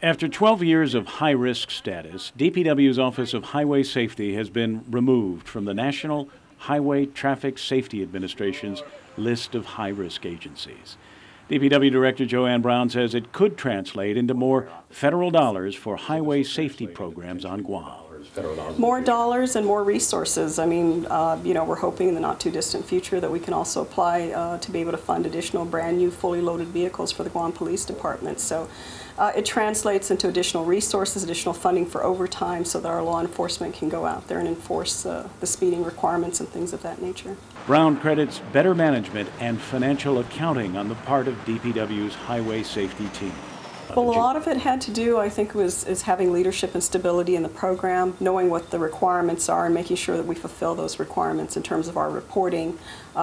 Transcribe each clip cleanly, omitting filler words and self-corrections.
After 12 years of high-risk status, DPW's Office of Highway Safety has been removed from the National Highway Traffic Safety Administration's list of high-risk agencies. DPW Director Joanne Brown says it could translate into more federal dollars for highway safety programs on Guam. More dollars and more resources. I mean, we're hoping in the not too distant future that we can also apply to be able to fund additional brand new fully loaded vehicles for the Guam Police Department. So it translates into additional resources, additional funding for overtime so that our law enforcement can go out there and enforce the speeding requirements and things of that nature. Brown credits better management and financial accounting on the part of DPW's highway safety team. Well, a lot of it had to do, I think, is having leadership and stability in the program, knowing what the requirements are and making sure that we fulfill those requirements in terms of our reporting,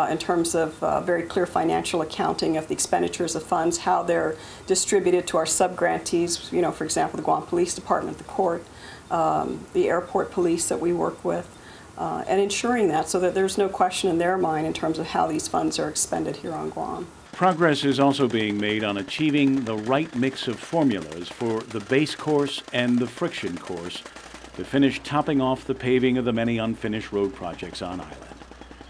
in terms of very clear financial accounting of the expenditures of funds, how they're distributed to our sub-grantees, for example, the Guam Police Department, the court, the airport police that we work with, and ensuring that so that there's no question in their mind in terms of how these funds are expended here on Guam. Progress is also being made on achieving the right mix of formulas for the base course and the friction course to finish topping off the paving of the many unfinished road projects on island.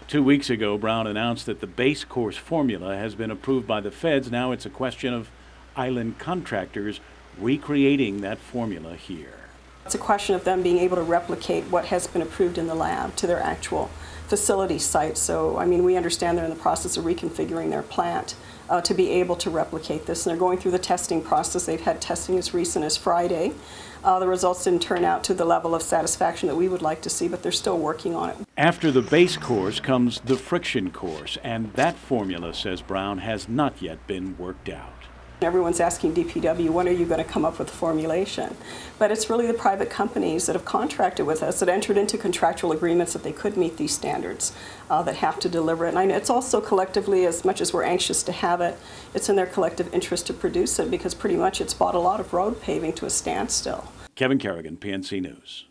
2 weeks ago, Brown announced that the base course formula has been approved by the feds. Now it's a question of island contractors recreating that formula here. It's a question of them being able to replicate what has been approved in the lab to their actual facility site. So, we understand they're in the process of reconfiguring their plant to be able to replicate this. And they're going through the testing process. They've had testing as recent as Friday. The results didn't turn out to the level of satisfaction that we would like to see, but they're still working on it. After the base course comes the friction course, and that formula, says Brown, has not yet been worked out. Everyone's asking DPW, when are you going to come up with a formulation? But it's really the private companies that have contracted with us, that entered into contractual agreements that they could meet these standards, that have to deliver it. And it's also collectively, as much as we're anxious to have it, it's in their collective interest to produce it because pretty much it's brought a lot of road paving to a standstill. Kevin Kerrigan, PNC News.